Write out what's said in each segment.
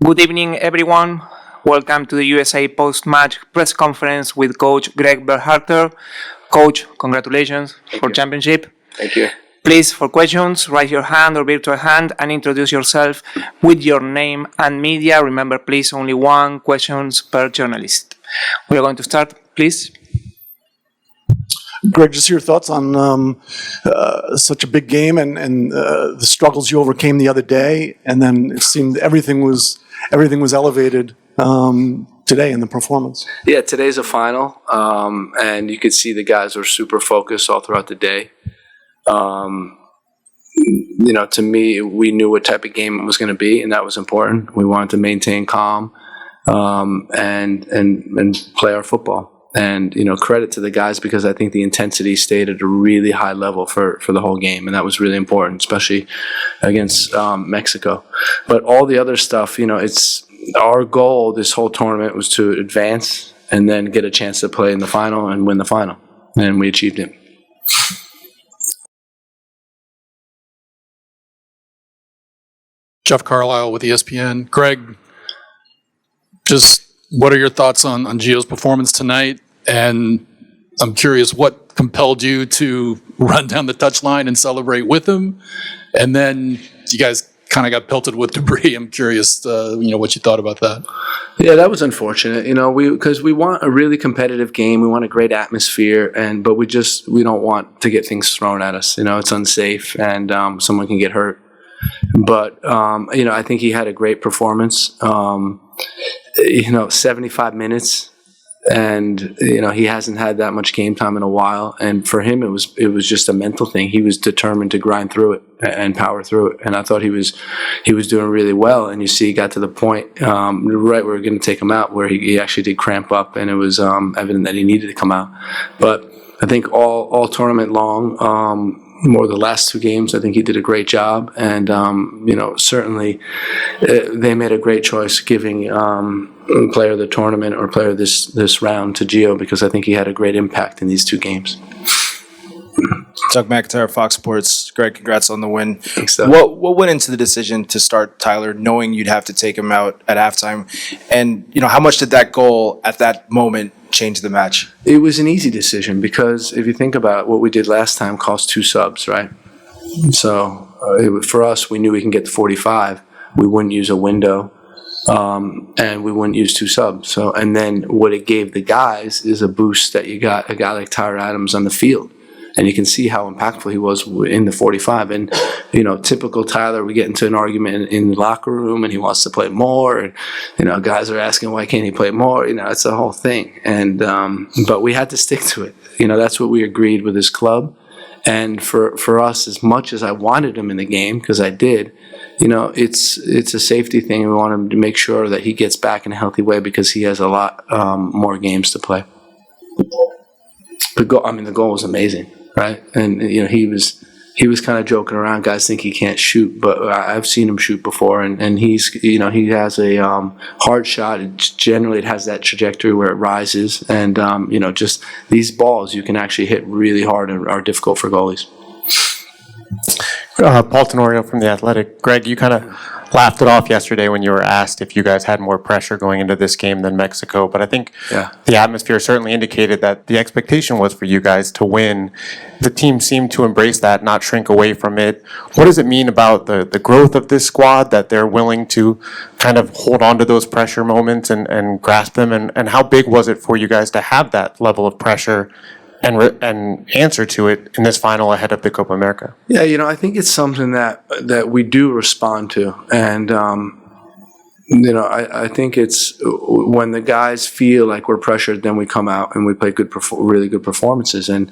Good evening, everyone. Welcome to the USA post-match press conference with Coach Gregg Berhalter. Coach, congratulations for championship. Thank you. Please, for questions, raise your hand or virtual hand and introduce yourself with your name and media. Remember, please, only one question per journalist. We are going to start, please. Greg, just your thoughts on such a big game and the struggles you overcame the other day, and then it seemed everything was elevated today in the performance. Yeah, today's a final, and you could see the guys were super focused all throughout the day. To me, we knew what type of game it was going to be, and that was important. We wanted to maintain calm and play our football. And, credit to the guys because I think the intensity stayed at a really high level for the whole game. And that was really important, especially against Mexico. But all the other stuff, it's our goal this whole tournament was to advance and then get a chance to play in the final and win the final. And we achieved it. Jeff Carlisle with ESPN. Greg, just what are your thoughts on Gio's performance tonight? And I'm curious what compelled you to run down the touchline and celebrate with him. And then you guys kind of got pelted with debris. I'm curious, what you thought about that. Yeah, that was unfortunate, because we want a really competitive game. We want a great atmosphere, but we don't want to get things thrown at us. It's unsafe and someone can get hurt. But, I think he had a great performance. 75 minutes, and he hasn't had that much game time in a while. And for him, it was just a mental thing. He was determined to grind through it and power through it. And I thought he was doing really well. And you see, he got to the point right where we were going to take him out, where he actually did cramp up, and it was evident that he needed to come out. But I think all tournament long. More the last two games, I think he did a great job, and certainly they made a great choice giving player of the tournament or player this round to Gio, because I think he had a great impact in these two games. Doug McIntyre, Fox Sports. Greg, congrats on the win. Thanks, Doug. What went into the decision to start Tyler, knowing you'd have to take him out at halftime, and how much did that goal at that moment change the match? It was an easy decision because if you think about it, what we did last time cost 2 subs, right? So for us, we knew we can get to 45. We wouldn't use a window, and we wouldn't use 2 subs. So, and then what it gave the guys is a boost that you got a guy like Tyler Adams on the field. And you can see how impactful he was in the 45. And, typical Tyler, we get into an argument in the locker room and he wants to play more. And, guys are asking, why can't he play more? It's a whole thing. And, but we had to stick to it. That's what we agreed with his club. And for us, as much as I wanted him in the game, because I did, it's a safety thing. We want him to make sure that he gets back in a healthy way because he has a lot more games to play. The goal was amazing. Right, and he was kind of joking around. Guys think he can't shoot, but I've seen him shoot before, and he's he has a hard shot. It has that trajectory where it rises, and just these balls you can actually hit really hard and are difficult for goalies. Paul Tenorio from The Athletic. Greg, you kind of laughed it off yesterday when you were asked if you guys had more pressure going into this game than Mexico, but I think the atmosphere certainly indicated that the expectation was for you guys to win. The team seemed to embrace that, not shrink away from it. What does it mean about the growth of this squad that they're willing to kind of hold on to those pressure moments and grasp them, and how big was it for you guys to have that level of pressure and answer to it in this final ahead of the Copa America? Yeah, I think it's something that we do respond to, and I think it's when the guys feel like we're pressured, then we come out and we play really good performances. And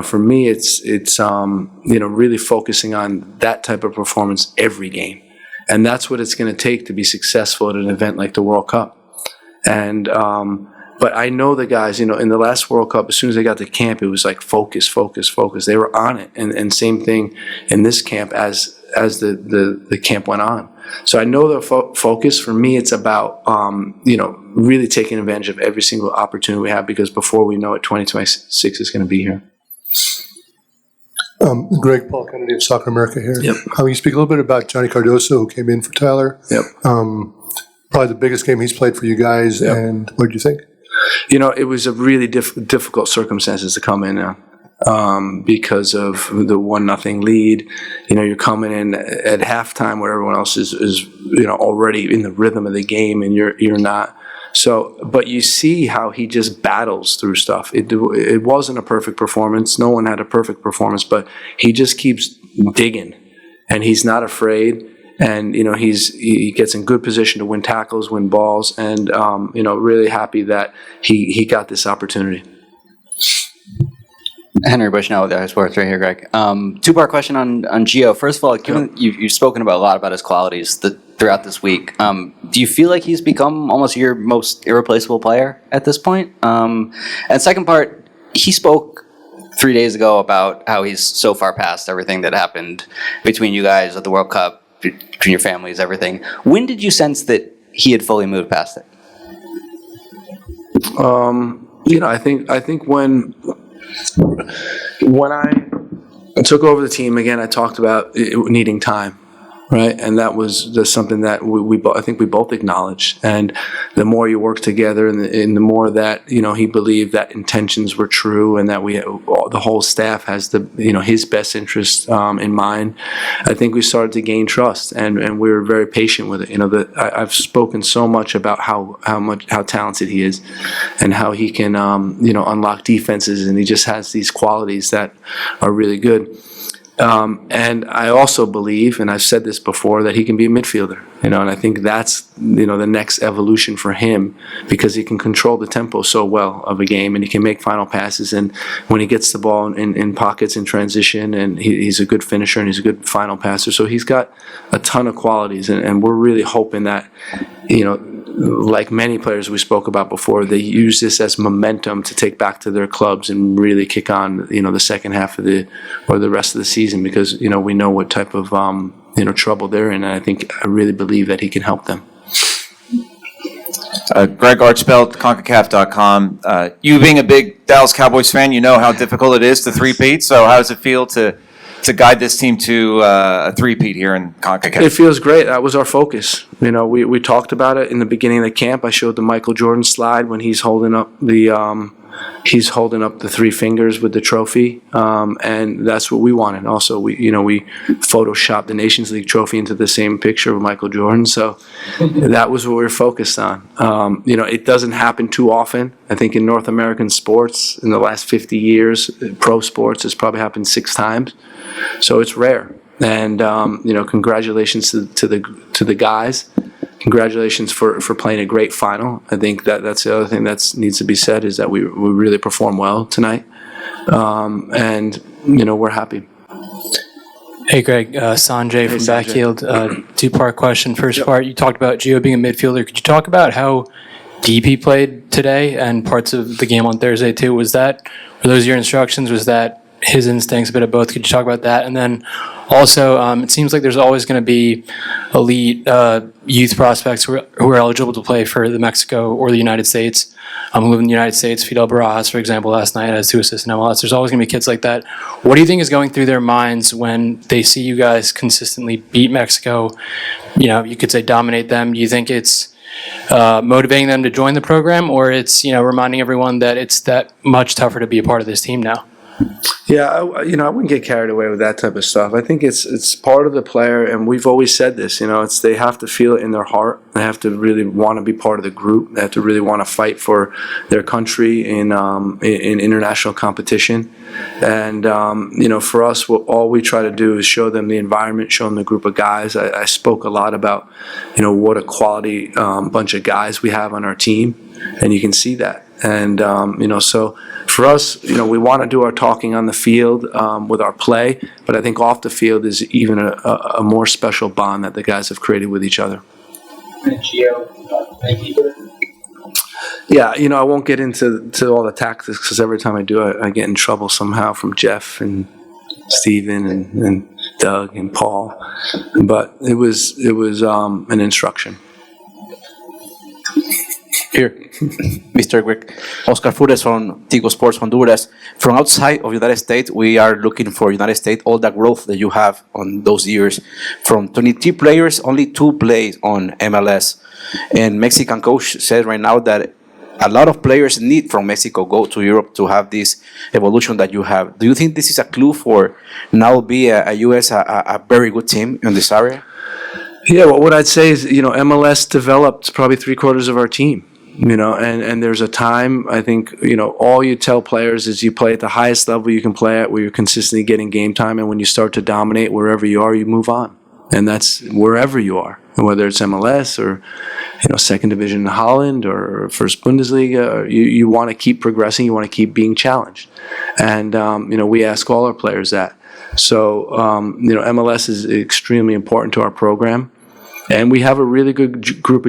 for me, it's really focusing on that type of performance every game, and that's what it's going to take to be successful at an event like the World Cup. And but I know the guys, in the last World Cup, as soon as they got to camp, it was like focus. They were on it. And same thing in this camp as the camp went on. So I know the focus. For me, it's about, really taking advantage of every single opportunity we have, because before we know it, 2026 is going to be here. Greg, Paul Kennedy of Soccer America here. Yep. You speak a little bit about Johnny Cardoso, who came in for Tyler. Yep. probably the biggest game he's played for you guys. Yep. And what did you think? You know, it was a really difficult circumstances to come in now. Because of the 1-0 lead, you know, you're coming in at halftime where everyone else is you know, already in the rhythm of the game, and you're not. So, but you see how he just battles through stuff. It wasn't a perfect performance. No one had a perfect performance, but he just keeps digging, and he's not afraid. And you know, he gets in good position to win tackles, win balls, and you know, really happy that he got this opportunity. Henry Bushnell with Yahoo Sports right here, Greg. Two-part question on Gio. First of all, given you've spoken a lot about his qualities throughout this week, do you feel like he's become almost your most irreplaceable player at this point? And second part, he spoke 3 days ago about how he's so far past everything that happened between you guys at the World Cup, between your families, everything. When did you sense that he had fully moved past it? You know, I think when I took over the team again, I talked about needing time, right? And that's something that I think we both acknowledged. And the more you work together, and the more that, you know, he believed that intentions were true, and that the whole staff has his best interest in mind. I think we started to gain trust, and we were very patient with it. You know, I've spoken so much about how talented he is, and how he can unlock defenses, and he just has these qualities that are really good. And I also believe, and I've said this before, that he can be a midfielder, you know, and I think that's, you know, the next evolution for him, because he can control the tempo so well of a game, and he can make final passes, and when he gets the ball in pockets in transition, and he's a good finisher, and he's a good final passer. So he's got a ton of qualities, and we're really hoping that, you know, like many players we spoke about before, they use this as momentum to take back to their clubs and really kick on, you know, the second half of the rest of the season, because, you know, we know what type of trouble they're in, and I really believe that he can help them. Greg Archbelt, Concacaf.com. You being a big Dallas Cowboys fan, you know how difficult it is to three-peat. So how does it feel to guide this team to a three-peat here in CONCACAF? It feels great. That was our focus. You know, we talked about it in the beginning of the camp. I showed the Michael Jordan slide when he's holding up the three fingers with the trophy, and that's what we wanted. Also, we photoshopped the Nations League trophy into the same picture of Michael Jordan. So that was what we were focused on. You know, it doesn't happen too often. I think in North American sports, in the last 50 years, pro sports, it's probably happened 6 times. So it's rare. And you know, congratulations to the guys. Congratulations for playing a great final. I think that's the other thing that needs to be said, is that we really performed well tonight, and you know, we're happy. Hey Greg, Sanjay from Backfield. 2-part question. First part, you talked about Gio being a midfielder. Could you talk about how deep he played today and parts of the game on Thursday too? Were those your instructions? Was that his instincts, a bit of both? Could you talk about that? And then also, it seems like there's always going to be elite youth prospects who are eligible to play for the Mexico or the United States. Who live in the United States. Fidel Barajas, for example, last night has 2 assists in MLS. There's always going to be kids like that. What do you think is going through their minds when they see you guys consistently beat Mexico? You know, you could say dominate them. Do you think it's motivating them to join the program, or it's, you know, reminding everyone that it's that much tougher to be a part of this team now? Yeah, I wouldn't get carried away with that type of stuff. I think it's part of the player, and we've always said this. You know, they have to feel it in their heart. They have to really want to be part of the group. They have to really want to fight for their country in international competition. And you know, for us, all we try to do is show them the environment, show them the group of guys. I spoke a lot about, you know, what a quality bunch of guys we have on our team, and you can see that. And you know, so for us, you know, we want to do our talking on the field with our play, but I think off the field is even a more special bond that the guys have created with each other. Yeah, you know, I won't get into all the tactics, because every time I do, I get in trouble somehow from Jeff and Steven and Doug and Paul. But it was an instruction. Here, Mr. Gregg. Oscar Flores from Tigo Sports Honduras. From outside of United States, we are looking for United States, all the growth that you have on those years. From 23 players, only 2 play on MLS. And Mexican coach said right now that a lot of players need from Mexico go to Europe to have this evolution that you have. Do you think this is a clue for now be a US, a very good team in this area? Yeah, well, what I'd say is, MLS developed probably 3/4 of our team. And there's a time, I think, all you tell players is you play at the highest level you can play at, where you're consistently getting game time, and when you start to dominate wherever you are, you move on. And that's wherever you are, and whether it's MLS or, second division in Holland or first Bundesliga, you want to keep progressing, you want to keep being challenged. And, we ask all our players that. So, MLS is extremely important to our program. And we have a really good group,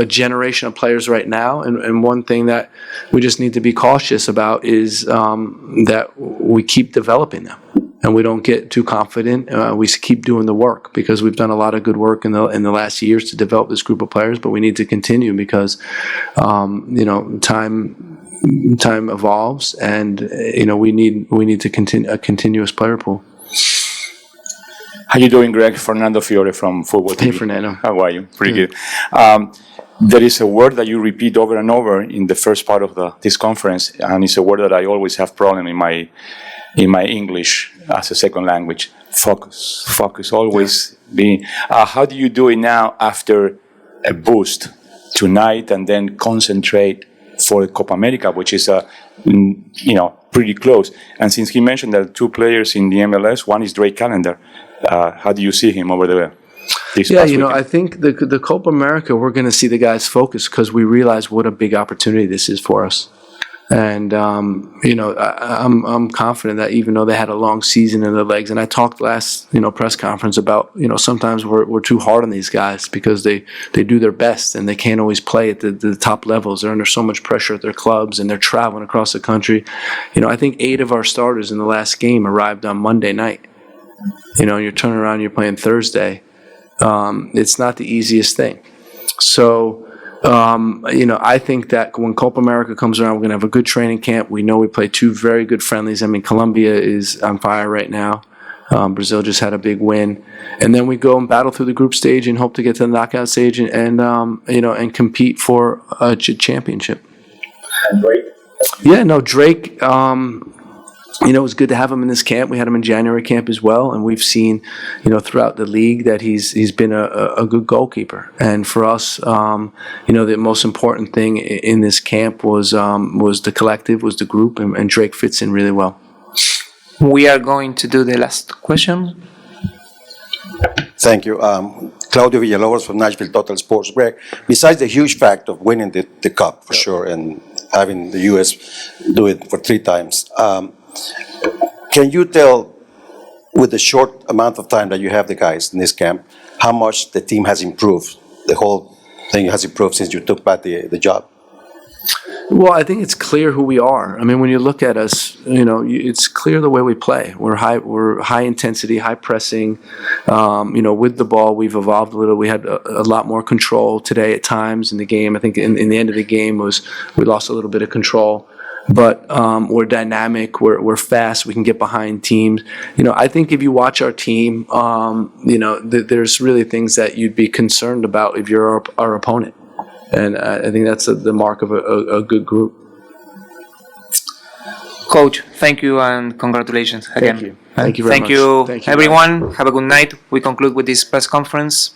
a generation of players right now. And one thing that we just need to be cautious about is that we keep developing them, and we don't get too confident. We keep doing the work, because we've done a lot of good work in the last years to develop this group of players. But we need to continue, because time evolves, and we need to continue a continuous player pool. How you doing, Greg? Fernando Fiore from Football TV. Hey, Fernando. How are you? Pretty good. There is a word that you repeat over and over in the first part of this conference, and it's a word that I always have problem in my English as a second language. Focus. Focus. Always being. How do you do it now after a boost tonight, and then concentrate for the Copa America, which is pretty close? And since he mentioned that 2 players in the MLS, one is Drake Callender. How do you see him over there? I think the Copa America, we're going to see the guys focus, because we realize what a big opportunity this is for us. And I'm confident that even though they had a long season in their legs, and I talked last press conference about sometimes we're too hard on these guys, because they do their best and they can't always play at the top levels. They're under so much pressure at their clubs, and they're traveling across the country. I think 8 of our starters in the last game arrived on Monday night. And you're turning around, you're playing Thursday. It's not the easiest thing. So, I think that when Copa America comes around, we're going to have a good training camp. We know we play 2 very good friendlies. I mean, Colombia is on fire right now. Brazil just had a big win. And then we go and battle through the group stage and hope to get to the knockout stage and compete for a championship. And Drake? Yeah, no, Drake, it was good to have him in this camp. We had him in January camp as well, and we've seen, throughout the league that he's been a good goalkeeper. And for us, the most important thing in this camp was the collective, was the group, and Drake fits in really well. We are going to do the last question. Thank you. Claudio Villalobos from Nashville Total Sports. Greg, besides the huge fact of winning the Cup, for sure, and having the U.S. do it for 3 times, can you tell, with the short amount of time that you have the guys in this camp, how much the team has improved? The whole thing has improved since you took back the job? Well, I think it's clear who we are. I mean, when you look at us, it's clear the way we play. We're high intensity, high pressing. With the ball, we've evolved a little. We had a lot more control today at times in the game. I think in the end of the game we lost a little bit of control. But we're dynamic, we're fast, we can get behind teams. I think if you watch our team, there's really things that you'd be concerned about if you're our opponent. And I think that's the mark of a good group. Coach, thank you and congratulations again. Thank you very much. Thank you, everyone. Have a good night. We conclude with this press conference.